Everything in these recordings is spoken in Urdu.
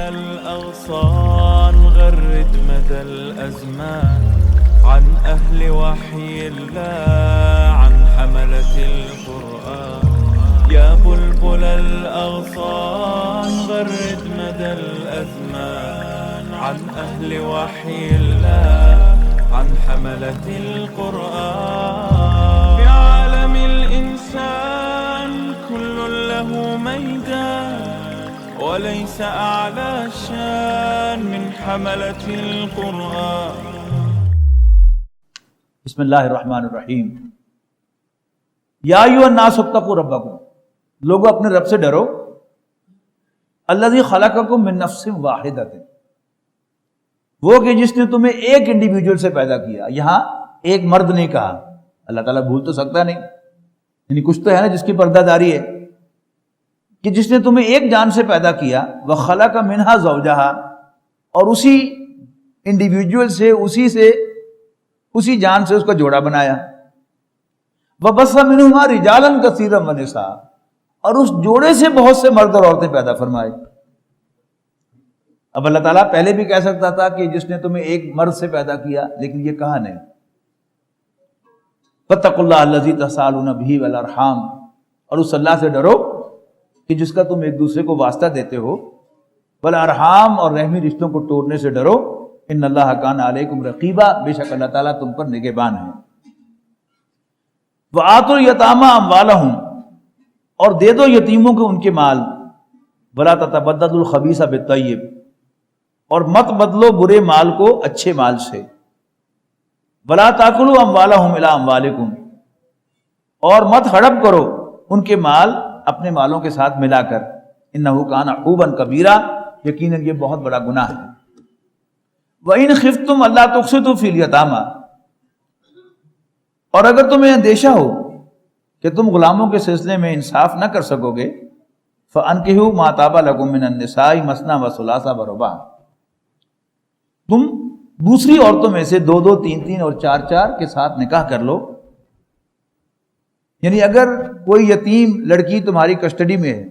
الأغصان غرد مدى الأزمان عن أهل وحي الله عن حملة القرآن يا بلبل الأغصان غرد مدى الأزمان عن أهل وحي الله عن حملة القرآن في عالم الإنسان كل له ميدان وليس أعلى شان من حملة القرآن. بسم اللہ الرحمن الرحیم. یا ایھا الناس اتقوا ربکم، لوگوں اپنے رب سے ڈرو. الذی خلقکم من نفس واحدۃ، وہ کہ جس نے تمہیں ایک انڈیویجول سے پیدا کیا. یہاں ایک مرد نہیں کہا، اللہ تعالیٰ بھول تو سکتا نہیں، یعنی کچھ تو ہے نا جس کی پردہ داری ہے، کہ جس نے تمہیں ایک جان سے پیدا کیا. وخلق منہا زوجہا، اور اسی انڈیویجول سے اسی جان سے اس کا جوڑا بنایا. وبث منہما رجالا کثیرا ونساء، اور اس جوڑے سے بہت سے مرد اور عورتیں پیدا فرمائے. اب اللہ تعالیٰ پہلے بھی کہہ سکتا تھا کہ جس نے تمہیں ایک مرد سے پیدا کیا، لیکن یہ کہا نہیں. فاتقوا اللہ الذی تساءلون بہ والارحام، اور اس اللہ سے ڈرو کہ جس کا تم ایک دوسرے کو واسطہ دیتے ہو. والارحام، اور رحمی رشتوں کو توڑنے سے ڈرو. ان اللہ کان علیکم رقیبا، بے شک اللہ تعالیٰ تم پر نگہبان ہے. وآتوا الیتامی اموالہم، اور دے دو یتیموں کو ان کے مال. ولا تتبدلوا الخبیث بالطیب، اور مت بدلو برے مال کو اچھے مال سے. ولا تاکلوا اموالہم الی اموالکم، اور مت ہڑپ کرو ان کے مال اپنے مالوں کے ساتھ ملا کر. انہ کان حوبا کبیرا، یقیناً یہ بہت بڑا گناہ ہے. وَإِنْ خِفْتُمْ أَلَّا تُقْسِطُوا فِي الْيَتَامَى، اور اگر تمہیں اندیشہ ہو کہ تم غلاموں کے سلسلے میں انصاف نہ کر سکو گے، فَأَنْكِحُوا مَا طَابَ لَكُم مِّنَ النِّسَاءِ مَثْنَىٰ وَثُلَاثَ وَرُبَاعَ، تم دوسری عورتوں میں سے دو دو، تین تین اور چار چار کے ساتھ نکاح کر لو. یعنی اگر کوئی یتیم لڑکی تمہاری کسٹڈی میں ہے،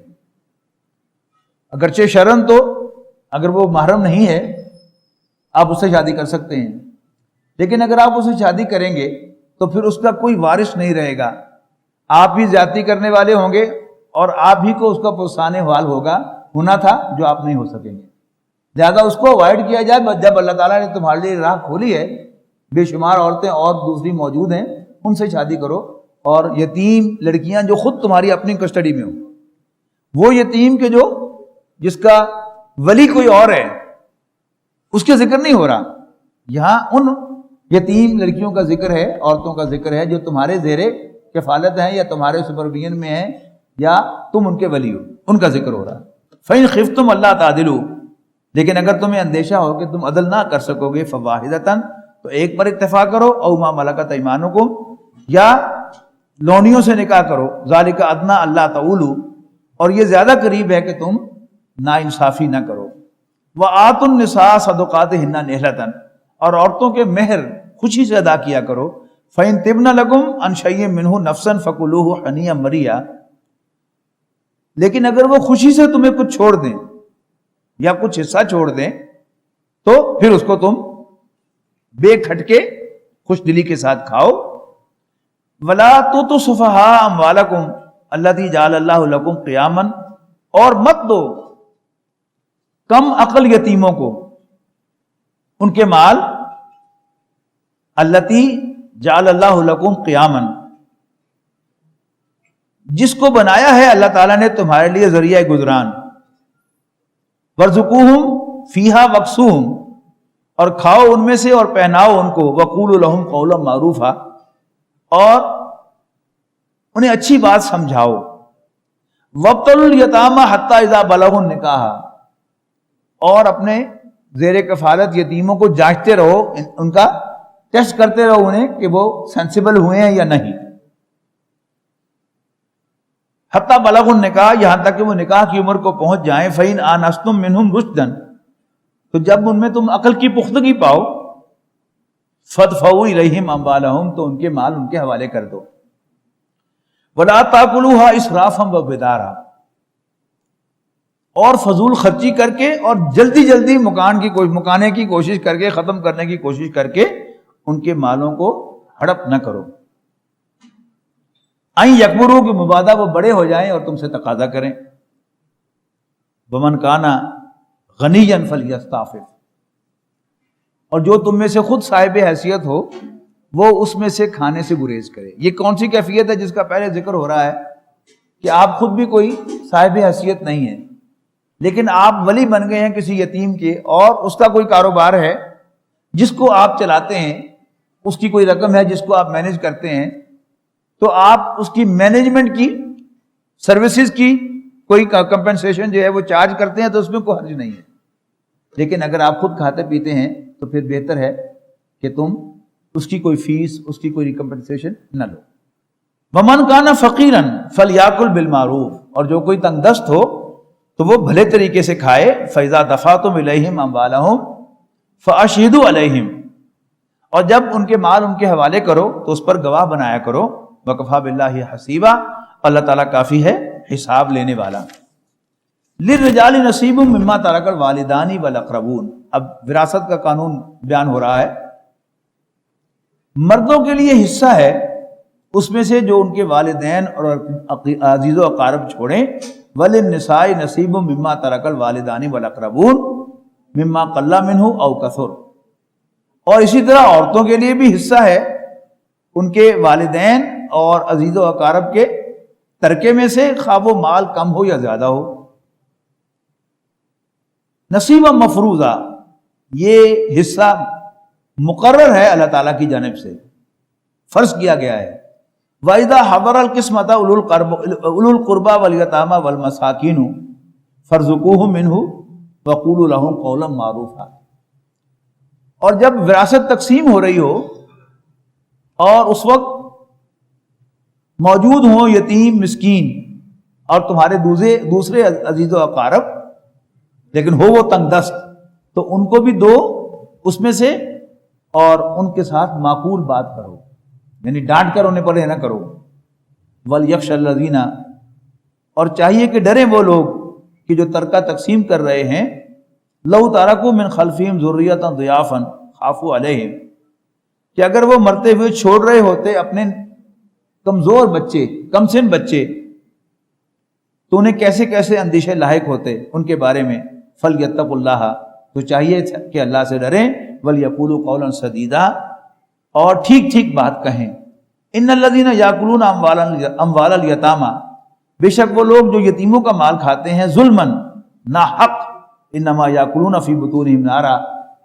اگرچہ شرعاً تو اگر وہ محرم نہیں ہے آپ اس سے شادی کر سکتے ہیں، لیکن اگر آپ اسے شادی کریں گے تو پھر اس کا کوئی وارث نہیں رہے گا. آپ بھی زیادتی کرنے والے ہوں گے اور آپ ہی کو اس کا پرسان حال ہونا تھا جو آپ نہیں ہو سکیں گے. لہٰذا اس کو اوائڈ کیا جائے. جب اللہ تعالیٰ نے تمہارے لیے راہ کھولی ہے، بے شمار عورتیں اور دوسری موجود ہیں، ان سے شادی کرو. اور یتیم لڑکیاں جو خود تمہاری اپنی کسٹڈی میں ہوں، وہ یتیم کے جس کا ولی کوئی اور ہے، اس کے ذکر نہیں ہو رہا. یہاں ان یتیم لڑکیوں کا ذکر ہے، عورتوں کا ذکر ہے جو تمہارے زیر کفالت ہیں یا تمہارے سپرویژن میں ہیں یا تم ان کے ولی ہو، ان کا ذکر ہو رہا. فَإِنْ خِفْتُمْ أَلَّا تَعْدِلُوا، لیکن اگر تمہیں اندیشہ ہو کہ تم عدل نہ کر سکو گے، فَوَاحِدَةً، تو ایک پر اکتفا کرو. أَوْ مَا مَلَكَتْ أَيْمَانُكُمْ، یا لونیوں سے نکاح کرو. ذَلِكَ أَدْنَىٰ أَلَّا تَعُولُوا، اور یہ زیادہ قریب ہے کہ تم ناانصافی نہ کرو. وَآتُوا النِّسَاءَ صَدُقَاتِهِنَّ نِحْلَةً، اور عورتوں کے مہر خوشی سے ادا کیا کرو. فَإِن طِبْنَ لَكُمْ عَنْ شَيْءٍ مِّنْهُ نَفْسًا فَكُلُوهُ هَنِيئًا مَرِيئًا، لیکن اگر وہ خوشی سے تمہیں کچھ چھوڑ دیں یا کچھ حصہ چھوڑ دیں تو پھر اس کو تم بے کھٹکے خوش دلی کے ساتھ کھاؤ. وَلَا تُؤْتُوا السُّفَهَاءَ أَمْوَالَكُمْ الَّتِي جَعَلَ اللَّهُ لَكُمْ قِيَامًا، اور مت دو کم عقل یتیموں کو ان کے مال. الَّتِي جَعَلَ اللَّهُ لَكُمْ قِيَامًا، جس کو بنایا ہے اللہ تعالیٰ نے تمہارے لیے ذریعہ گزران. وَارْزُقُوهُمْ فِيهَا وَاكْسُوهُمْ، اور کھاؤ ان میں سے اور پہناؤ ان کو. وَقُولُوا لَهُمْ قَوْلًا مَعْرُوفًا، اور انہیں اچھی بات سمجھاؤ. وَابْتَلُوا الْيَتَامَى حَتَّى إِذَا بَلَغُوا النِّكَاحَ، اور اپنے زیر کفالت یتیموں کو جانچتے رہو، ان کا ٹیسٹ کرتے رہو انہیں کہ وہ سینسیبل ہوئے ہیں یا نہیں. حتیٰ بلغ النکاح، یہاں تک کہ وہ نکاح کی عمر کو پہنچ جائیں. فَإِنْ آنَسْتُم مِّنْهُمْ رُشْدًا، تو جب ان میں تم عقل کی پختگی پاؤ. فَادْفَعُوا إِلَيْهِمْ أَمْوَالَهُمْ، تو ان کے مال ان کے حوالے کر دو. وَلَا تَأْكُلُوهَا إِسْرَافًا وَبِدَارًا، اور فضول خرچی کر کے اور جلدی جلدی مکانے کی کوشش کر کے، ختم کرنے کی کوشش کر کے ان کے مالوں کو ہڑپ نہ کرو۔ این یکبروا کی مبادا وہ بڑے ہو جائیں اور تم سے تقاضا کریں۔ ومن کان غنیا فلیستعفف، اور جو تم میں سے خود صاحب حیثیت ہو وہ اس میں سے کھانے سے گریز کرے۔ یہ کون سی کیفیت ہے جس کا پہلے ذکر ہو رہا ہے کہ آپ خود بھی کوئی صاحب حیثیت نہیں ہے، لیکن آپ ولی بن گئے ہیں کسی یتیم کے، اور اس کا کوئی کاروبار ہے جس کو آپ چلاتے ہیں، اس کی کوئی رقم ہے جس کو آپ مینیج کرتے ہیں، تو آپ اس کی مینجمنٹ کی سروسز کی کوئی کمپنسیشن جو ہے وہ چارج کرتے ہیں، تو اس میں کوئی حرج نہیں ہے۔ لیکن اگر آپ خود کھاتے پیتے ہیں تو پھر بہتر ہے کہ تم اس کی کوئی فیس، اس کی کوئی کمپنسیشن نہ لو۔ ومن کان فقیرا فلیاکل بالمعروف، اور جو کوئی تنگ دست ہو تو وہ بھلے طریقے سے کھائے۔ فاذا دفعتم الیہم اموالہم فاشہدوا علیہم، اور جب ان کے مال ان کے حوالے کرو تو اس پر گواہ بنایا کرو۔ وکفی باللہ حسیبا، اللہ تعالیٰ کافی ہے حساب لینے والا۔ للرجال نصیب مما ترک الوالدان والاقربون، اب وراثت کا قانون بیان ہو رہا ہے۔ مردوں کے لیے حصہ ہے اس میں سے جو ان کے والدین اور عزیز و اقارب چھوڑیں۔ وللنساء نصیب مما ترک الوالدان والاقربون مما قل منہ او کثر، اور اسی طرح عورتوں کے لیے بھی حصہ ہے ان کے والدین اور عزیز و اقارب کے ترکے میں سے، خواہ وہ مال کم ہو یا زیادہ ہو۔ نصیبا مفروضہ، یہ حصہ مقرر ہے اللہ تعالیٰ کی جانب سے، فرض کیا گیا ہے۔ وَإِذَا حَضَرَ الْقِسْمَةَ أُولُو الْقُرْبَى وَالْيَتَامَى وَالْمَسَاكِينُ فَارْزُقُوهُم مِّنْهُ وَقُولُوا لَهُمْ قَوْلًا مَّعْرُوفًا، اور جب وراثت تقسیم ہو رہی ہو اور اس وقت موجود ہوں یتیم مسکین اور تمہارے دوسرے عزیز و اقارب، لیکن ہو وہ تنگ دست، تو ان کو بھی دو اس میں سے، اور ان کے ساتھ معقول بات کرو، یعنی ڈانٹ کر انہیں پڑے نہ کرو۔ وَلْيَخْشَ الَّذِينَ، اور چاہیے کہ ڈریں وہ لوگ کہ جو ترکہ تقسیم کر رہے ہیں، لَوْ تَرَكُوا مِنْ خَلْفِهِمْ ذُرِّيَّةً ضِعَافًا خَافُوا عَلَيْهِمْ، کہ اگر وہ مرتے ہوئے چھوڑ رہے ہوتے اپنے کمزور بچے، کم سن بچے، تو انہیں کیسے کیسے اندیشے لاحق ہوتے ان کے بارے میں۔ فَلْيَتَّقُوا اللَّهَ، تو چاہیے کہ اللہ سے ڈریں۔ وَلْيَقُولُوا قَوْلًا سَدِيدًا، اور ٹھیک ٹھیک بات کہیں۔ ان الذین یاکلون اموال الیتامی، بے شک وہ لوگ جو یتیموں کا مال کھاتے ہیں ظلماً، ناحق، انما یاکلون فی بطونہم نارا،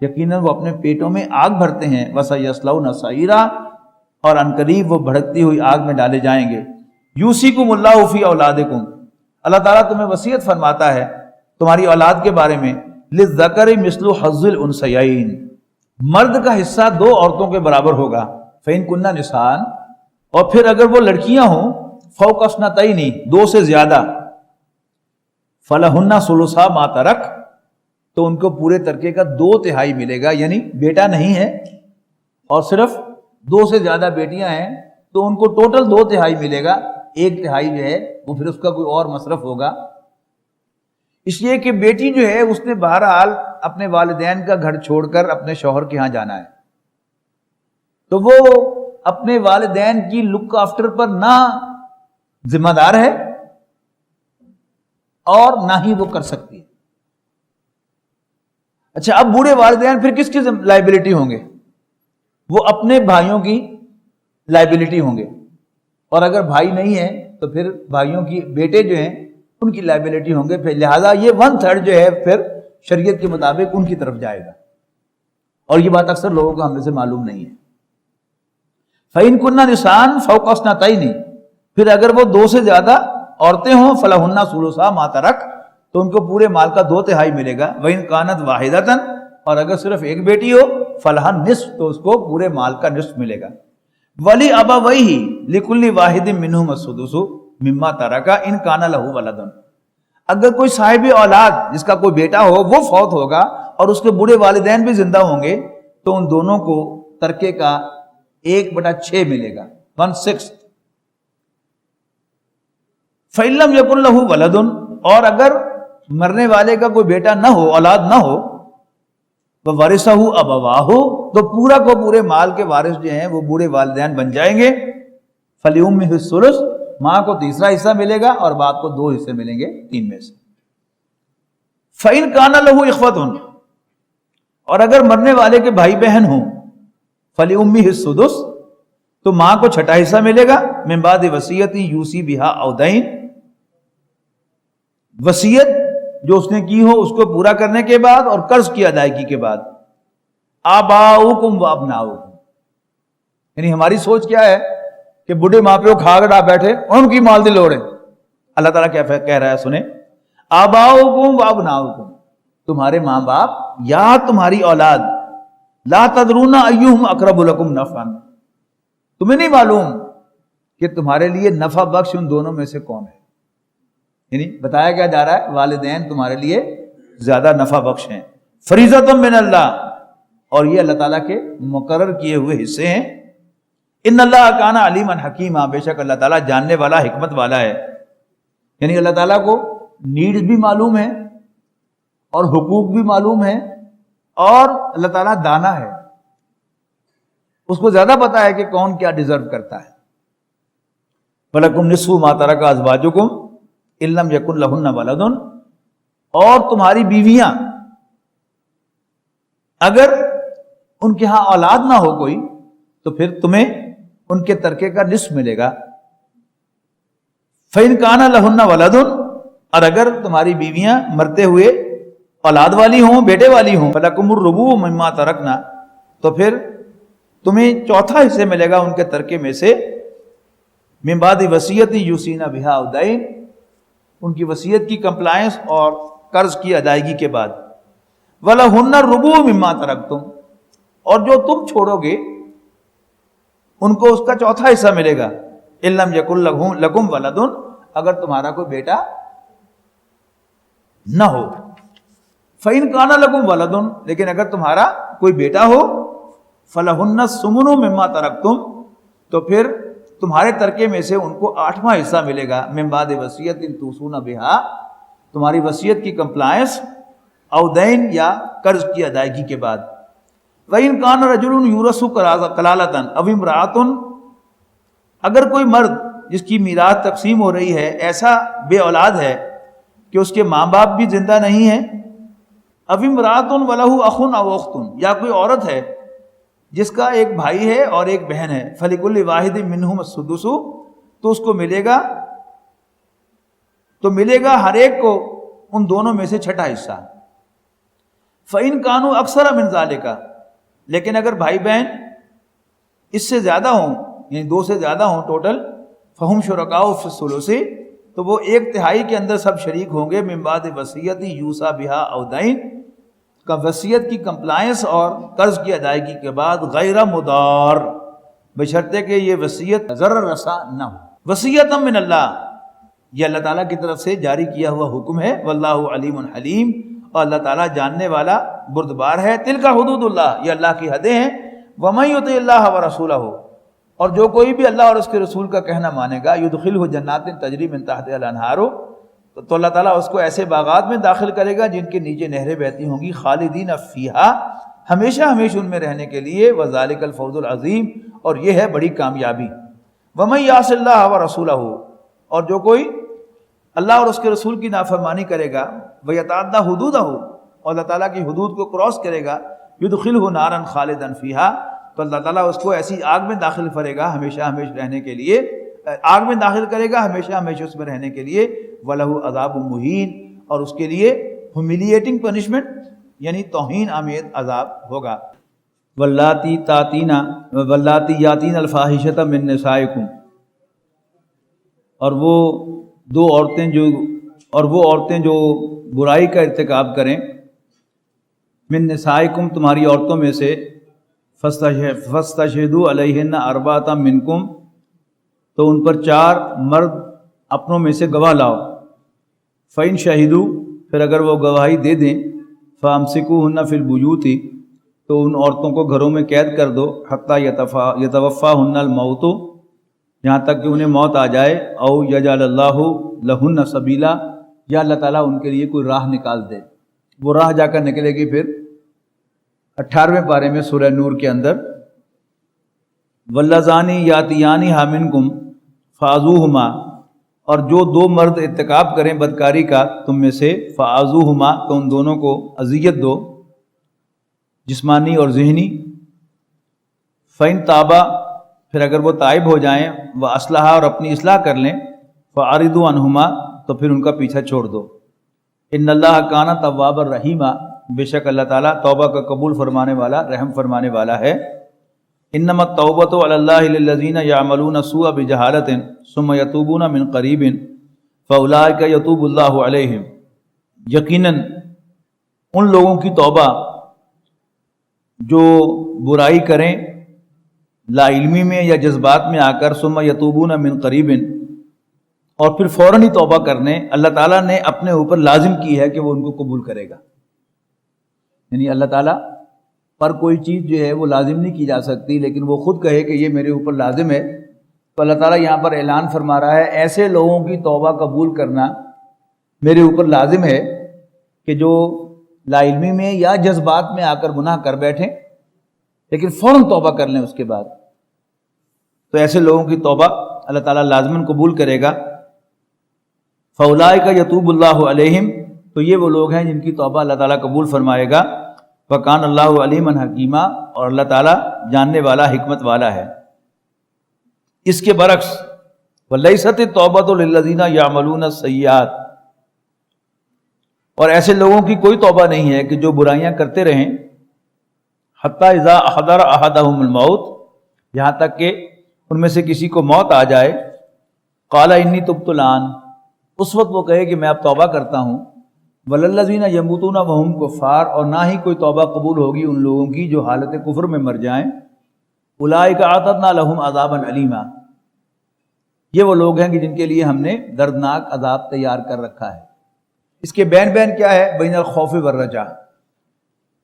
یقیناً وہ اپنے پیٹوں میں آگ بھرتے ہیں۔ وسیصلون سعیرا، اور عنقریب وہ بھڑکتی ہوئی آگ میں ڈالے جائیں گے۔ یوصیکم اللہ فی اولادکم، اللہ تعالیٰ تمہیں وصیت فرماتا ہے تمہاری اولاد کے بارے میں۔ للذکر مثل حظ الانثیین، مرد کا حصہ دو عورتوں کے برابر ہوگا۔ فإن کن نساء، اور پھر اگر وہ لڑکیاں ہوں فوق اثنتین، دو سے زیادہ، فلہن ثلثا ما ترک، تو ان کو پورے ترکے کا 2/3 ملے گا، یعنی بیٹا نہیں ہے اور صرف 2 سے زیادہ بیٹیاں ہیں تو ان کو ٹوٹل 2/3 ملے گا۔ 1/3 جو ہے وہ پھر اس کا کوئی اور مصرف ہوگا، اس لیے کہ بیٹی جو ہے اس نے بہرحال اپنے والدین کا گھر چھوڑ کر اپنے شوہر کے ہاں جانا ہے، تو وہ اپنے والدین کی لک آفٹر پر نہ ذمہ دار ہے اور نہ ہی وہ کر سکتی ہے۔ اچھا، اب بوڑھے والدین پھر کس کی لائبلٹی ہوں گے؟ وہ اپنے بھائیوں کی لائبلٹی ہوں گے، اور اگر بھائی نہیں ہے تو پھر بھائیوں کی بیٹے جو ہیں ان کی لائبلٹی ہوں گے، پھر لہٰذا یہ 1/3 جو ہے پھر شریعت کے مطابق ان کی طرف جائے گا، اور یہ بات اکثر لوگوں کو ہم میں سے معلوم نہیں ہے۔ فَإِن كُنَّ نِسَاءً فَوْقَ اثْنَتَيْنِ، پھر اگر وہ 2 سے زیادہ عورتیں ہوں، فَلَهُنَّ ثُلُثَا مَا تَرَكَ، تو ان کو پورے مال کا 2/3 ملے گا۔ وَإِن كَانَتْ وَاحِدَةً، اور اگر صرف ایک بیٹی ہو، فَلَهَا النِّصْفُ، تو اس کو پورے مال کا نصف ملے گا۔ وَلِأَبَوَيْهِ لِكُلِّ وَاحِدٍ مِّنْهُمَا السُّدُسُ مِمَّا تَرَكَ إِن كَانَ لَهُ وَلَدٌ، اگر کوئی صاحب اولاد جس کا کوئی بیٹا ہو وہ فوت ہوگا اور اس کے بوڑھے والدین بھی زندہ ہوں گے، تو ان دونوں کو ترکے کا 1/6 ملے گا، 1/6۔ فَإِن لَّمْ يَكُن لَّهُ وَلَدٌ، اور اگر مرنے والے کا کوئی بیٹا نہ ہو، اولاد نہ ہو، وَوَرِثَهُ أَبَوَاهُ، تو پورا کو پورے مال کے وارث جو ہیں وہ بوڑھے والدین بن جائیں گے. فَلِأُمِّهِ الثُّلُثُ، ماں کو تیسرا حصہ ملے گا اور باپ کو 2 حصے ملیں گے 3 میں سے. فَإِنْ كَانَ لَهُ إِخْوَةٌ، اور اگر مرنے والے کے بھائی بہن ہوں، فَلِأُمِّهِ السُّدُسُ، تو ماں کو چھٹا حصہ ملے گا. من بعد وصیت یوصی بہا او دین، وصیت جو اس نے کی ہو اس کو پورا کرنے کے بعد اور قرض کی ادائیگی کے بعد. آباؤکم و ابناؤکم، یعنی ہماری سوچ کیا ہے کہ بوڑھے ماں پیو کھا کر آپ بیٹھے ان کی مال دل اوڑے. اللہ تعالیٰ کیا کہہ رہا ہے سنیں، آباؤکم و ابناؤکم، تمہارے ماں باپ یا تمہاری اولاد، لا تدرون ایہم اقرب لکم نفعا، تمہیں نہیں معلوم کہ تمہارے لیے نفع بخش ان دونوں میں سے کون ہے. یعنی بتایا کیا جا رہا ہے، والدین تمہارے لیے زیادہ نفع بخش ہیں. فریضۃ من اللہ، اور یہ اللہ تعالیٰ کے مقرر کیے ہوئے حصے ہیں. ان اللہ کان علیما حکیما، بے شک اللہ تعالیٰ جاننے والا حکمت والا ہے. یعنی اللہ تعالیٰ کو نیڈز بھی معلوم ہے اور حقوق بھی معلوم ہے، اور اللہ تعالیٰ دانا ہے، اس کو زیادہ پتا ہے کہ کون کیا ڈیزرو کرتا ہے. وَلَكُمْ نِصْفُ مَا تَرَكَ أَزْوَاجُكُمْ إِن لَّمْ يَكُن لَّهُنَّ وَلَدٌ، اور تمہاری بیویاں اگر ان کے ہاں اولاد نہ ہو کوئی تو پھر تمہیں ان کے ترکے کا نصف ملے گا. فَإِن كَانَ لَهُنَّ وَلَدٌ، اور اگر تمہاری بیویاں مرتے ہوئے اولاد والی ہوں، بیٹے والی ہوں، فَلَكُمُ الرُّبُعُ مِمَّا تَرَكْنَا، تو پھر تمہیں چوتھا حصے ملے گا ان کے ترکے میں سے. من بعد وصیت یوصین بہا او دین، ان کی وصیت کی کمپلائنس اور قرض کی ادائیگی کے بعد. وَلَهُنَّ الرُّبُعُ مِمَّا تَرَكْتُمْ، اور جو تم چھوڑو گے ان کو اس کا چوتھا حصہ ملے گا. إِن لَّمْ يَكُن لَّكُمْ وَلَدٌ، اگر تمہارا کوئی بیٹا نہ ہو. فَإِن كَانَ لَكُمْ وَلَدٌ، لیکن اگر تمہارا کوئی بیٹا ہو، فَلَهُنَّ الثُّمُنُ مِمَّا تَرَكْتُمْ، تو پھر تمہارے ترکے میں سے ان کو 8واں حصہ ملے گا. من بعد وصیت توصون بہا، تمہاری وصیت کی کمپلائنس او دین یا قرض کی ادائیگی کے بعد. وَإِن كَانَ رَجُلٌ يُورَثُ کلالۃ أَوْ امْرَأَةٌ، اگر کوئی مرد جس کی میراث تقسیم ہو رہی ہے ایسا بے اولاد ہے کہ اس کے ماں باپ بھی زندہ نہیں ہیں، أَوْ امْرَأَةٌ وَلَهُ أَخٌ أَوْ أُخْتٌ، یا کوئی عورت ہے جس کا ایک بھائی ہے اور ایک بہن ہے، فَلِكُلِّ وَاحِدٍ مِّنْهُمُ السُّدُسُ، تو اس کو ملے گا ہر ایک کو ان دونوں میں سے چھٹا حصہ. فَإِن كَانُوا أَكْثَرَ مِنْ ذَلِكَ، لیکن اگر بھائی بہن اس سے زیادہ ہوں، یعنی 2 سے زیادہ ہوں ٹوٹل، فَهُمْ شُرَكَاءُ فِي الثُّلُثِ، تو وہ 1/3 کے اندر سب شریک ہوں گے. من بعد وصیت یوصى بہا او دین، کا وصیت کی کمپلائنس اور قرض کی ادائیگی کے بعد، غیر مضار، بشرطے کہ یہ وصیت ضرر رسا نہ ہو. وصیت من اللہ، یہ اللہ تعالیٰ کی طرف سے جاری کیا ہوا حکم ہے. واللہ علیم حلیم، اور اللہ تعالیٰ جاننے والا بردبار ہے. تلک حدود اللہ، یہ اللہ کی حدیں ہیں. ومن یطع اللہ ورسولہ، اور جو کوئی بھی اللہ اور اس کے رسول کا کہنا مانے گا، یدخلہ جنات تجری من تحتہا الانہار، تو اللہ تعالیٰ اس کو ایسے باغات میں داخل کرے گا جن کے نیچے نہریں بہتی ہوں گی، خالدین فیہا، ہمیشہ ہمیشہ ان میں رہنے کے لیے. وذالک الفوز العظیم، اور یہ ہے بڑی کامیابی. ومن یعص اللہ ورسولہ، اور جو کوئی اللہ اور اس کے رسول کی نافرمانی کرے گا، ویتعدی حدودہ، اور اللہ تعالیٰ کی حدود کو کراس کرے گا، یدخلہ نارا خالدا فیہا، تو اللہ تعالیٰ اس کو ایسی آگ میں داخل کرے گا ہمیشہ ہمیشہ رہنے کے لیے، آگ میں داخل کرے گا ہمیشہ ہمیشہ اس میں رہنے کے لیے. وَلَهُ عَذَابٌ مُّهِینٌ، اور اس کے لیے ہیوملیٹنگ پنشمنٹ یعنی توہین آمیز عذاب ہوگا. وَاللَّاتِي یَأْتِینَ الْفَاحِشَةَ مِن نِّسَائِکُمْ، اور وہ عورتیں جو برائی کا ارتکاب کریں، من نسائکم، تمہاری عورتوں میں سے، فاستشہدوا علیہن اربعۃ منکم، تو ان پر 4 مرد اپنوں میں سے گواہ لاؤ. فَإِن شَهِدُوا، پھر اگر وہ گواہی دے دیں، فَأَمْسِكُوهُنَّ فِي الْبُيُوتِ، تو ان عورتوں کو گھروں میں قید کر دو، حَتَّى يَتَوَفَّاهُنَّ الْمَوْتُ، یہاں تک کہ انہیں موت آ جائے، او یجعل اللہ لہن سبیلا، یا اللہ تعالیٰ ان کے لیے کوئی راہ نکال دے۔ وہ راہ جا کر نکلے گی پھر 18ویں پارے میں سورہ نور کے اندر، واللذانی یاتیانہا منکم فآذوہما، اور جو دو مرد ارتکاب کریں بدکاری کا تم میں سے، فآذوہما، تو ان دونوں کو اذیت دو جسمانی اور ذہنی، فإن تابا، پھر اگر وہ تائب ہو جائیں، وأصلحا، اور اپنی اصلاح کر لیں، فأعرضوا عنہما، تو پھر ان کا پیچھا چھوڑ دو۔ ان اللہ کان توابا رحیما، بے شک اللہ تعالیٰ توبہ کا قبول فرمانے والا، رحم فرمانے والا ہے۔ انما التوبۃ علی اللہ للذین یعملون السوء بجہالۃ ثم یتوبون من قریب فاولئک یتوب اللہ علیہم، یقیناً ان لوگوں کی توبہ جو برائی کریں لا علمی میں یا جذبات میں آ کر، ثم یتوبون من قریب، اور پھر فوراً ہی توبہ کرنے، اللہ تعالیٰ نے اپنے اوپر لازم کی ہے کہ وہ ان کو قبول کرے گا۔ یعنی اللہ تعالیٰ پر کوئی چیز جو ہے وہ لازم نہیں کی جا سکتی، لیکن وہ خود کہے کہ یہ میرے اوپر لازم ہے، تو اللہ تعالیٰ یہاں پر اعلان فرما رہا ہے ایسے لوگوں کی توبہ قبول کرنا میرے اوپر لازم ہے کہ جو لا علمی میں یا جذبات میں آ کر گناہ کر بیٹھیں لیکن فوراً توبہ کر لیں اس کے بعد، تو ایسے لوگوں کی توبہ اللہ تعالیٰ لازماً قبول کرے گا۔ فاولئک یتوب اللہ علیہم، تو یہ وہ لوگ ہیں جن کی توبہ اللہ تعالیٰ قبول فرمائے گا۔ وکان اللہ علیما حکیما، اور اللہ تعالیٰ جاننے والا، حکمت والا ہے۔ اس کے برعکس ولیست التوبۃ للذین یعملون السیئات، اور ایسے لوگوں کی کوئی توبہ نہیں ہے کہ جو برائیاں کرتے رہیں، حتی اذا حضر احدہم الموت، یہاں تک کہ ان میں سے کسی کو موت آ جائے، قال انی تبت الآن، اس وقت وہ کہے کہ میں اب توبہ کرتا ہوں، وللذین یموتون وہم کفار، اور نہ ہی کوئی توبہ قبول ہوگی ان لوگوں کی جو حالت کفر میں مر جائیں، اولئک اعتدنا لہم عذابا علیما، یہ وہ لوگ ہیں کہ جن کے لیے ہم نے دردناک عذاب تیار کر رکھا ہے۔ اس کے بین کیا ہے؟ بین الخوف والرجا،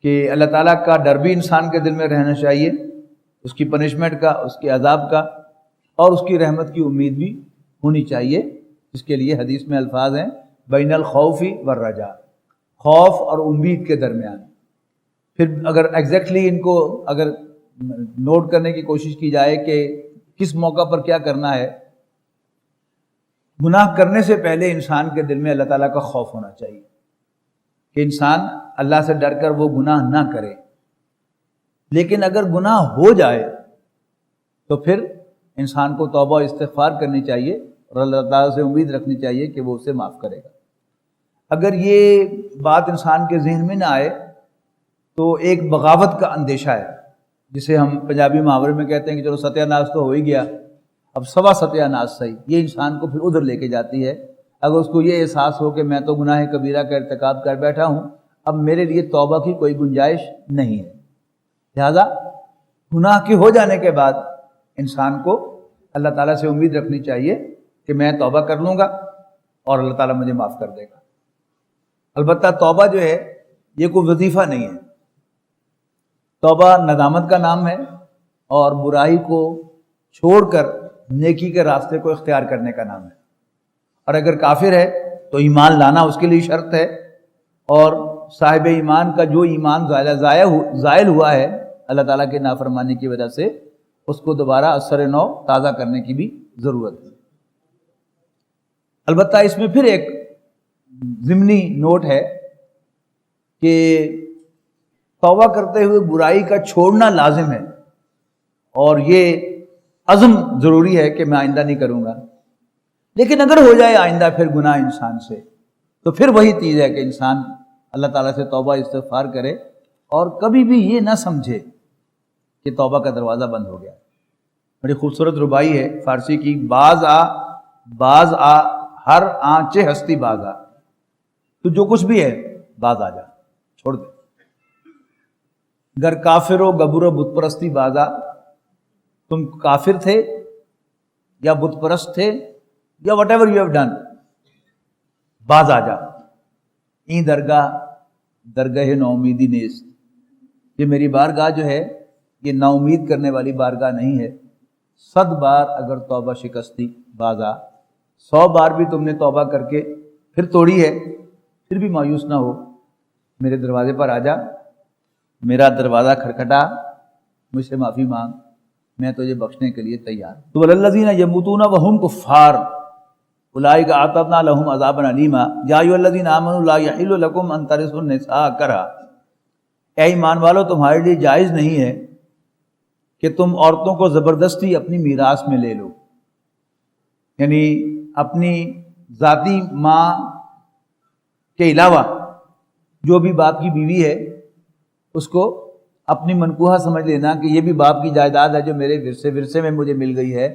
کہ اللہ تعالیٰ کا ڈر بھی انسان کے دل میں رہنا چاہیے، اس کی پنشمنٹ کا، اس کے عذاب کا، اور اس کی رحمت کی امید بھی ہونی چاہیے، جس کے لیے حدیث میں الفاظ ہیں بین الخوف والرجا، خوف اور امید کے درمیان۔ پھر اگر ایگزیکٹلی ان کو اگر نوٹ کرنے کی کوشش کی جائے کہ کس موقع پر کیا کرنا ہے، گناہ کرنے سے پہلے انسان کے دل میں اللہ تعالیٰ کا خوف ہونا چاہیے کہ انسان اللہ سے ڈر کر وہ گناہ نہ کرے، لیکن اگر گناہ ہو جائے تو پھر انسان کو توبہ و استغفار کرنی چاہیے اور اللہ تعالیٰ سے امید رکھنی چاہیے کہ وہ اسے معاف کرے گا۔ اگر یہ بات انسان کے ذہن میں نہ آئے تو ایک بغاوت کا اندیشہ ہے، جسے ہم پنجابی محاورے میں کہتے ہیں کہ چلو ستیہ ناش تو ہو ہی گیا، اب سوا ستیہ ناش صحیح، یہ انسان کو پھر ادھر لے کے جاتی ہے۔ اگر اس کو یہ احساس ہو کہ میں تو گناہ کبیرہ کا ارتکاب کر بیٹھا ہوں، اب میرے لیے توبہ کی کوئی گنجائش نہیں ہے، لہذا گناہ کے ہو جانے کے بعد انسان کو اللہ تعالیٰ سے امید رکھنی چاہیے کہ میں توبہ کر لوں گا اور اللہ تعالیٰ مجھے معاف کر دے گا۔ البتہ توبہ جو ہے یہ کوئی وظیفہ نہیں ہے، توبہ ندامت کا نام ہے اور برائی کو چھوڑ کر نیکی کے راستے کو اختیار کرنے کا نام ہے۔ اور اگر کافر ہے تو ایمان لانا اس کے لیے شرط ہے، اور صاحب ایمان کا جو ایمان زائل ہوا ہے اللہ تعالیٰ کے نافرمانی کی وجہ سے، اس کو دوبارہ اثر نو تازہ کرنے کی بھی ضرورت ہے۔ البتہ اس میں پھر ایک ضمنی نوٹ ہے کہ توبہ کرتے ہوئے برائی کا چھوڑنا لازم ہے، اور یہ عزم ضروری ہے کہ میں آئندہ نہیں کروں گا، لیکن اگر ہو جائے آئندہ پھر گناہ انسان سے، تو پھر وہی چیز ہے کہ انسان اللہ تعالیٰ سے توبہ استغفار کرے اور کبھی بھی یہ نہ سمجھے کہ توبہ کا دروازہ بند ہو گیا۔ بڑی خوبصورت ربائی ہے فارسی کی، باز آ ہر آنچے ہستی باز آ، تو جو کچھ بھی ہے باز آ جا، چھوڑ دے، گر کافر و گبر و بت پرستی باز آ، تم کافر تھے یا بت پرست تھے یا what ever you have done, باز آ جا، این درگاہ نا امیدی نیست، یہ میری بارگاہ جو ہے یہ نا امید کرنے والی بارگاہ نہیں ہے، 100 بار اگر توبہ شکستی باز آ، 100 بار بھی تم نے توبہ کر کے پھر توڑی ہے، پھر بھی مایوس نہ ہو، میرے دروازے پر آ جا، میرا دروازہ کھٹکھٹا، مجھ سے معافی مانگ، میں تجھے بخشنے کے لیے تیار ہوں۔ تو والذین یموتون وہم کفار اولئک اعتدنا لهم عذابا علیما یا ایھا الذین آمنوا لا یحل لکم ان ترثوا النساء کرہا، اے ایمان والو تمہارے لیے جائز نہیں ہے کہ تم عورتوں کو زبردستی اپنی میراث میں لے لو، یعنی اپنی ذاتی ماں کے علاوہ جو بھی باپ کی بیوی ہے اس کو اپنی منکوہا سمجھ لینا کہ یہ بھی باپ کی جائیداد ہے جو میرے ورثے میں مجھے مل گئی ہے۔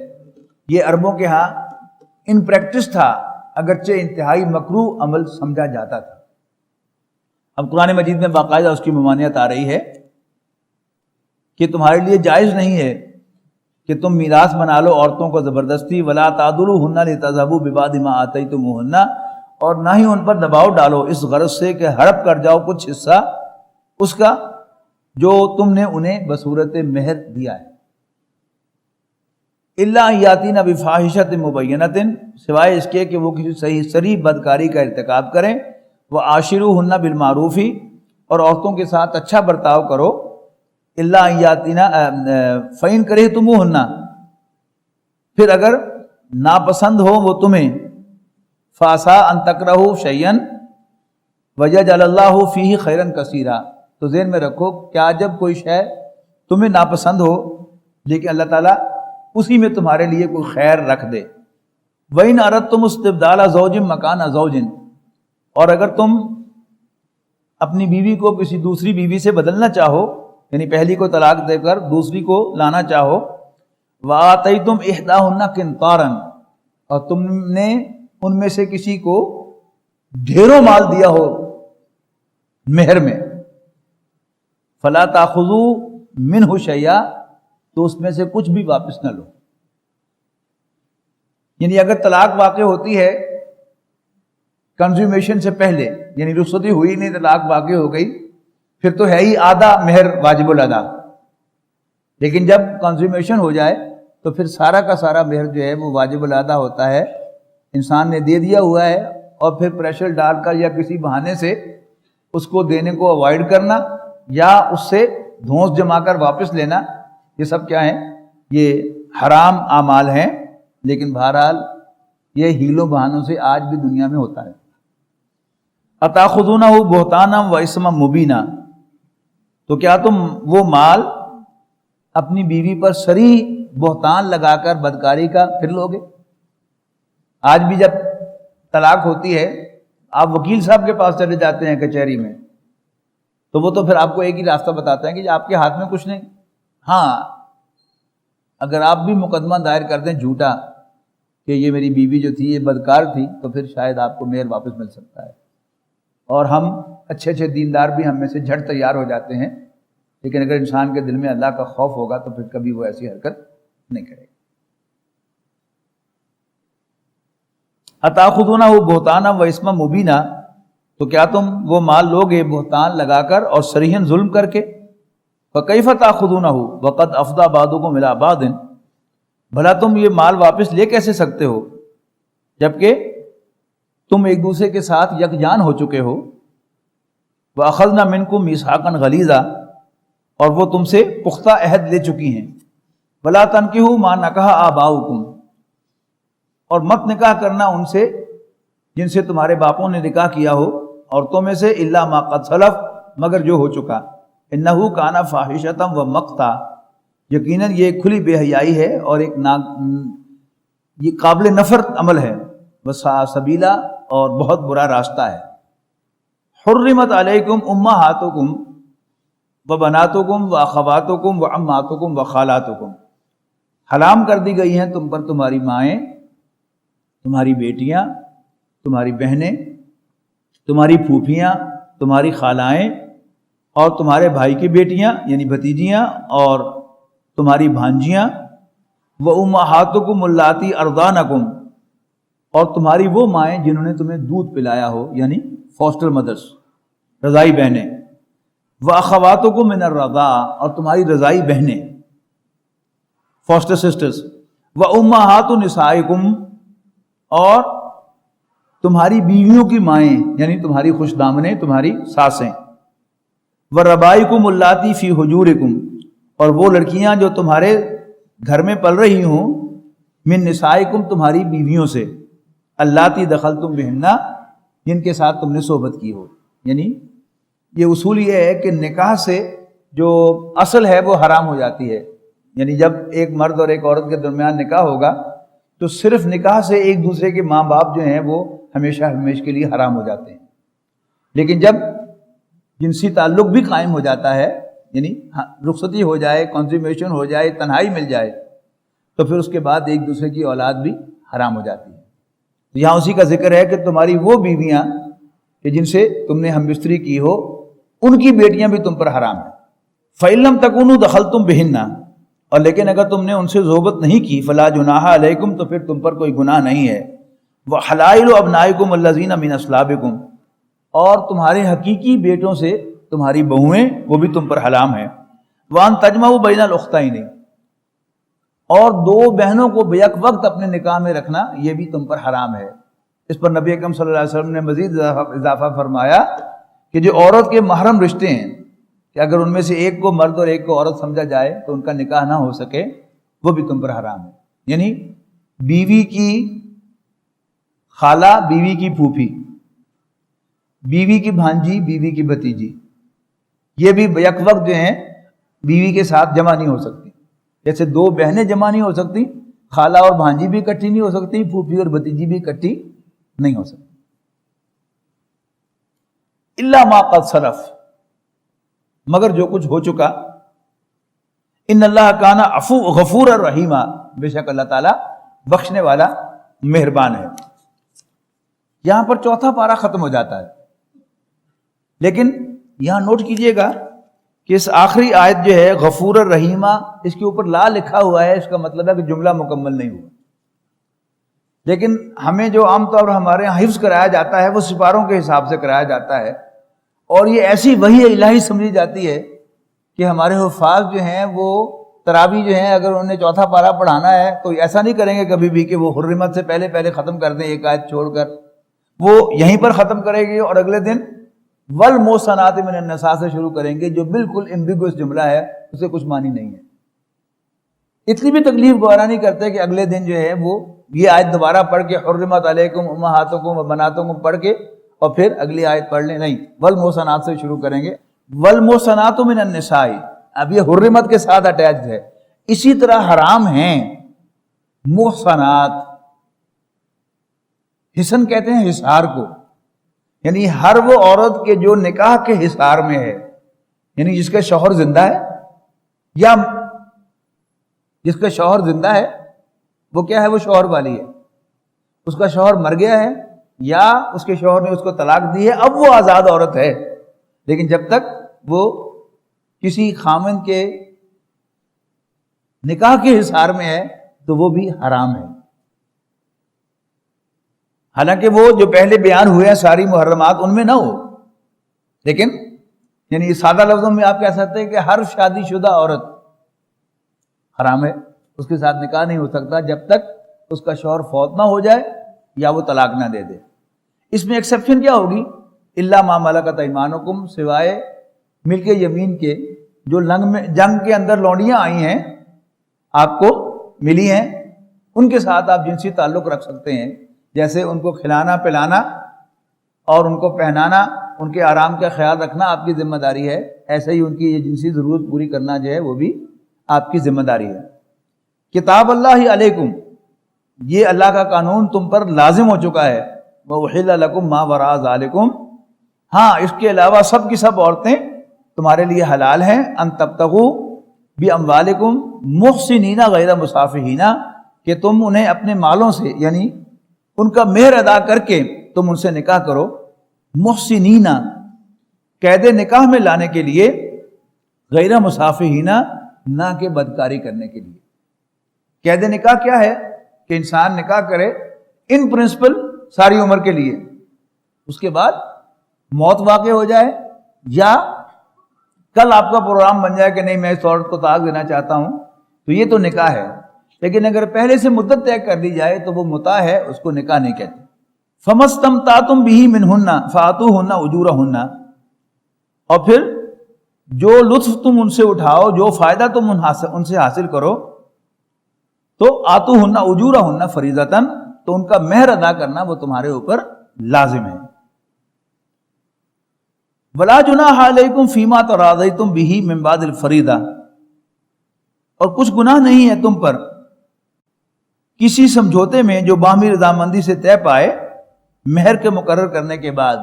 یہ عربوں کے ہاں ان پریکٹس تھا، اگرچہ انتہائی مکروہ عمل سمجھا جاتا تھا۔ اب قرآن مجید میں باقاعدہ اس کی ممانعت آ رہی ہے کہ تمہارے لیے جائز نہیں ہے کہ تم میراث بنا لو عورتوں کو زبردستی، ولا تعضلوہن لتذهبوا ببعض ما آتیتموہن، اور نہ ہی ان پر دباؤ ڈالو اس غرض سے کہ ہڑپ کر جاؤ کچھ حصہ اس کا جو تم نے انہیں بصورت مہر دیا ہے۔ الا ان یاتین بفاحشۃ مبینۃ، سوائے اس کے کہ وہ کسی صحیح صریح بدکاری کا ارتکاب کریں، وعاشروہن بالمعروف، اور عورتوں کے ساتھ اچھا برتاؤ کرو، الا ان یاتین فإن کرہتموہن، پھر اگر ناپسند ہو وہ تمہیں، فعسیٰ ان تکرہوا شیئا ویجعل اللہ فیہ خیرا کثیرا، تو ذہن میں رکھو کیا جب کوئی شے تمہیں ناپسند ہو لیکن اللہ تعالیٰ اسی میں تمہارے لیے کوئی خیر رکھ دے۔ وَإِنْ أَرَدْتُمُ اسْتِبْدَالَ زَوْجٍ مَكَانَ زَوْجٍ، اور اگر تم اپنی بیوی کو کسی دوسری بیوی سے بدلنا چاہو، یعنی پہلی کو طلاق دے کر دوسری کو لانا چاہو، وَآتَيْتُمْ إِحْدَاهُنَّ قِنْطَارًا، اور تم نے ان میں سے کسی کو ڈھیروں مال دیا ہو مہر میں، فَلَا تَأْخُذُوا مِنْهُ شَيْئًا، تو اس میں سے کچھ بھی واپس نہ لو۔ یعنی اگر طلاق واقع ہوتی ہے کنزیومیشن سے پہلے، یعنی رخصتی ہوئی نہیں طلاق واقع ہو گئی، پھر تو ہے ہی آدھا مہر واجب الادا، لیکن جب کنزیومیشن ہو جائے تو پھر سارا کا سارا مہر جو ہے وہ واجب الادا ہوتا ہے، انسان نے دے دیا ہوا ہے، اور پھر پریشر ڈال کر یا کسی بہانے سے اس کو دینے کو اوائڈ کرنا یا اس سے دھونس جما کر واپس لینا، یہ سب کیا ہیں؟ یہ حرام اعمال ہیں، لیکن بہرحال یہ ہیلوں بہانوں سے آج بھی دنیا میں ہوتا ہے۔ اتاخذونہ بہتانا و اسما مبینہ، تو کیا تم وہ مال اپنی بیوی پر صریح بہتان لگا کر بدکاری کا پھر لوگے؟ آج بھی جب طلاق ہوتی ہے آپ وکیل صاحب کے پاس چلے جاتے ہیں کچہری میں، تو وہ تو پھر آپ کو ایک ہی راستہ بتاتے ہیں کہ آپ کے ہاتھ میں کچھ نہیں، ہاں اگر آپ بھی مقدمہ دائر کر دیں جھوٹا کہ یہ میری بیوی جو تھی یہ بدکار تھی، تو پھر شاید آپ کو مہر واپس مل سکتا ہے۔ اور ہم اچھے اچھے دیندار بھی ہم میں سے جھٹ تیار ہو جاتے ہیں، لیکن اگر انسان کے دل میں اللہ کا خوف ہوگا تو پھر کبھی وہ ایسی حرکت نہیں کرے گا۔ اتاخذونہ بہتانا و اسما مبینہ، تو کیا تم وہ مال لوگے بہتان لگا کر اور صریحاً ظلم کر کے؟ فَكَيْفَ تَأْخُذُونَهُ وَقَدْ أَفْضَىٰ بَعْضُكُمْ إِلَىٰ بَعْضٍ، بھلا تم یہ مال واپس لے کیسے سکتے ہو جبکہ تم ایک دوسرے کے ساتھ یکجان ہو چکے ہو؟ وَأَخَذْنَا مِنْكُمْ مِيثَاقًا غَلِيظًا، اور وہ تم سے پختہ عہد لے چکی ہیں۔ وَلَا تَنكِحُوا مَا نَكَحَ آبَاؤُكُمْ، اور مت نکاح کرنا ان سے جن سے تمہارے باپوں نے نکاح کیا ہو عورتوں میں سے، الا ما قد سلف، مگر جو ہو چکا، انہ کان فاحشۃ و مقتا، یقیناً یہ کھلی بے حیائی ہے اور ایک یہ قابل نفرت عمل ہے، وساء سبیلا، اور بہت برا راستہ ہے۔ حرمت علیکم امہاتکم و بناتکم و اخواتکم و عماتکم و خالاتکم، حرام کر دی گئی ہیں تم پر تمہاری مائیں، تمہاری بیٹیاں، تمہاری بہنیں، تمہاری پھوپھیاں، تمہاری خالائیں، اور تمہارے بھائی کی بیٹیاں یعنی بھتیجیاں، اور تمہاری بھانجیاں، وَأُمَّهَاتُكُمُ اللَّاتِي أَرْضَعْنَكُمْ، اور تمہاری وہ مائیں جنہوں نے تمہیں دودھ پلایا ہو یعنی فاسٹر مدرس، رضائی بہنیں، وَأَخَوَاتُكُم مِّنَ الرَّضَاعَةِ، اور تمہاری رضائی بہنیں فاسٹر سسٹرز، وَأُمَّهَاتُ نِسَائِكُمْ، اور تمہاری بیویوں کی مائیں یعنی تمہاری خوش دامنیں، تمہاری ساسیں، وربائکم اللاتی فی حجورکم، اور وہ لڑکیاں جو تمہارے گھر میں پل رہی ہوں، من نسائکم تمہاری بیویوں سے، اللاتی دخلتم بہن جن کے ساتھ تم نے صحبت کی ہو۔ یعنی یہ اصول یہ ہے کہ نکاح سے جو اصل ہے وہ حرام ہو جاتی ہے، یعنی جب ایک مرد اور ایک عورت کے درمیان نکاح ہوگا تو صرف نکاح سے ایک دوسرے کے ماں باپ جو ہیں وہ ہمیشہ ہمیشہ کے لیے حرام ہو جاتے ہیں۔ لیکن جب جنسی تعلق بھی قائم ہو جاتا ہے، یعنی رخصتی ہو جائے، کنزیومیشن ہو جائے، تنہائی مل جائے، تو پھر اس کے بعد ایک دوسرے کی اولاد بھی حرام ہو جاتی ہے۔ تو یہاں اسی کا ذکر ہے کہ تمہاری وہ بیویاں کہ جن سے تم نے ہم بستری کی ہو، ان کی بیٹیاں بھی تم پر حرام ہیں۔ فَإِن لَمْ تَكُونُوا دَخَلْتُمْ بِهِنَّ، اور لیکن اگر تم نے ان سے صحبت نہیں کی، فَلَا جُنَاحَ عَلَيْكُمْ، تو پھر تم پر کوئی گناہ نہیں ہے۔ وَحَلَائِلُ أَبْنَائِكُمُ الَّذِينَ مِنْ أَصْلَابِكُمْ، اور تمہارے حقیقی بیٹوں سے تمہاری بہویں وہ بھی تم پر حرام ہیں۔ وَأَن تَجْمَعُوا بَيْنَ الْأُخْتَيْنِ، اور دو بہنوں کو بیک وقت اپنے نکاح میں رکھنا یہ بھی تم پر حرام ہے۔ اس پر نبی اکرم صلی اللہ علیہ وسلم نے مزید اضافہ فرمایا کہ جو عورت کے محرم رشتے ہیں کہ اگر ان میں سے ایک کو مرد اور ایک کو عورت سمجھا جائے تو ان کا نکاح نہ ہو سکے، وہ بھی تم پر حرام ہے۔ یعنی بیوی کی خالہ، بیوی کی پھوپھی، بیوی کی بھانجی، بیوی کی بھتیجی، یہ بھی یک وقت جو ہیں بیوی کے ساتھ جمع نہیں ہو سکتی۔ جیسے دو بہنیں جمع نہیں ہو سکتی، خالہ اور بھانجی بھی اکٹھی نہیں ہو سکتی، پھوپھی اور بھتیجی بھی اکٹھی نہیں ہو سکتی۔ الا ما قد سلف، مگر جو کچھ ہو چکا۔ ان اللہ کان عفو غفور الرحیم، بے شک اللہ تعالیٰ بخشنے والا مہربان ہے۔ یہاں پر چوتھا پارہ ختم ہو جاتا ہے، لیکن یہاں نوٹ کیجئے گا کہ اس آخری آیت جو ہے غفور الرحیمہ، اس کے اوپر لا لکھا ہوا ہے، اس کا مطلب ہے کہ جملہ مکمل نہیں ہوا۔ لیکن ہمیں جو عام طور پر ہمارے یہاں حفظ کرایا جاتا ہے وہ سپاروں کے حساب سے کرایا جاتا ہے، اور یہ ایسی وحی الہی سمجھی جاتی ہے کہ ہمارے حفاظ جو ہیں وہ تراویح جو ہیں اگر انہوں نے چوتھا پارہ پڑھانا ہے تو ایسا نہیں کریں گے کبھی بھی کہ وہ حرمت سے پہلے ختم کر دیں ایک آیت چھوڑ کر، وہ یہیں پر ختم کرے گی اور اگلے دن والمحصنات من النساء سے شروع کریں گے، جو بالکل ایمبیگوس جملہ ہے، اسے کچھ معنی نہیں ہے۔ اتنی بھی تکلیف گوارا نہیں کرتے کہ اگلے دن جو ہے وہ یہ آیت دوبارہ پڑھ کے حرمت علیکم امہاتکم وبناتکم پڑھ کے اور پھر اگلی آیت پڑھ لیں، نہیں، والمحصنات سے شروع کریں گے۔ والمحصنات من النساء، اب یہ حرمت کے ساتھ اٹیچڈ ہے۔ اسی طرح حرام ہیں محصنات، حصن کہتے ہیں حصار کو، یعنی ہر وہ عورت کے جو نکاح کے حصار میں ہے، یعنی جس کا شوہر زندہ ہے، یا جس کا شوہر زندہ ہے وہ کیا ہے، وہ شوہر والی ہے، اس کا شوہر مر گیا ہے یا اس کے شوہر نے اس کو طلاق دی ہے، اب وہ آزاد عورت ہے، لیکن جب تک وہ کسی خامن کے نکاح کے حصار میں ہے تو وہ بھی حرام ہے۔ حالانکہ وہ جو پہلے بیان ہوئے ہیں ساری محرمات ان میں نہ ہو، لیکن یعنی سادہ لفظوں میں آپ کہہ سکتے ہیں کہ ہر شادی شدہ عورت حرام ہے، اس کے ساتھ نکاح نہیں ہو سکتا جب تک اس کا شوہر فوت نہ ہو جائے یا وہ طلاق نہ دے دے۔ اس میں ایکسیپشن کیا ہوگی؟ الا ما ملکت ایمانکم، سوائے ملک یمین کے، جو جنگ کے اندر لونڈیاں آئی ہیں آپ کو ملی ہیں، ان کے ساتھ آپ جنسی تعلق رکھ سکتے ہیں، جیسے ان کو کھلانا پلانا اور ان کو پہنانا، ان کے آرام کا خیال رکھنا آپ کی ذمہ داری ہے، ایسے ہی ان کی یہ جنسی ضرورت پوری کرنا جو ہے وہ بھی آپ کی ذمہ داری ہے۔ کتاب اللہ علیکم، یہ اللہ کا قانون تم پر لازم ہو چکا ہے۔ وَأُحِلَّ لَكُمْ مَا وَرَاءَ ذَلِكُمْ، ہاں اس کے علاوہ سب کی سب عورتیں تمہارے لیے حلال ہیں، ان تبتغوا بِأَمْوَالِكُمْ مُحْسِنِينَ غَيْرَ مُسَافِحِينَ، کہ تم انہیں اپنے مالوں سے یعنی ان کا مہر ادا کر کے تم ان سے نکاح کرو، محسنین، قید نکاح میں لانے کے لیے، غیر مصافحین، نہ کہ بدکاری کرنے کے لیے۔ قید نکاح کیا ہے کہ انسان نکاح کرے ان پرنسپل ساری عمر کے لیے، اس کے بعد موت واقع ہو جائے یا کل آپ کا پروگرام بن جائے کہ نہیں میں اس عورت کو طلاق دینا چاہتا ہوں، تو یہ تو نکاح ہے۔ لیکن اگر پہلے سے مدت طے کر دی جائے تو وہ متاع ہے، اس کو نکاح نہیں کہتے۔ فَمَسْتَمْتَعْتُمْ بِهِ مِنْهُنَّ فَآتُوهُنَّ أُجُورَهُنَّ، اور پھر جو لطف تم ان سے اٹھاؤ، جو فائدہ تم ان سے حاصل کرو، تو آتوہن اجورہن فریضۃ، تو ان کا مہر ادا کرنا وہ تمہارے اوپر لازم ہے۔ ولا جناح علیکم فیما تراضیتم بہ من بعد الفریضہ، اور کچھ گناہ نہیں ہے تم پر کسی سمجھوتے میں جو باہمی رضامندی سے طے پائے مہر کے مقرر کرنے کے بعد،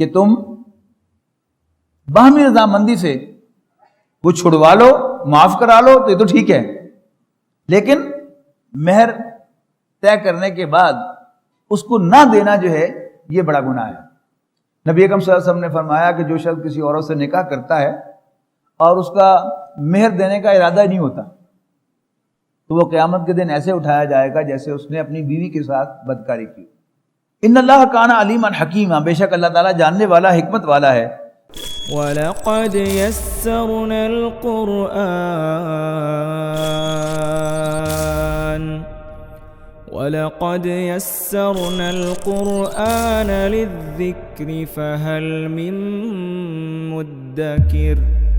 کہ تم باہمی رضامندی سے وہ چھڑوا لو، معاف کرا لو تو یہ تو ٹھیک ہے، لیکن مہر طے کرنے کے بعد اس کو نہ دینا جو ہے یہ بڑا گناہ ہے۔ نبی اکرم صلی اللہ علیہ وسلم نے فرمایا کہ جو شخص کسی عورت سے نکاح کرتا ہے اور اس کا مہر دینے کا ارادہ نہیں ہوتا، تو وہ قیامت کے دن ایسے اٹھایا جائے گا جیسے اس نے اپنی بیوی کے ساتھ بدکاری کی۔ ان اللہ کان علیما حکیما، بے شک اللہ تعالیٰ جاننے والا، حکمت والا ہے۔ وَلَقَدْ يَسَّرْنَا الْقُرْآنَ لِلذِّكْرِ فَهَلْ مِن مُّدَّكِرٍ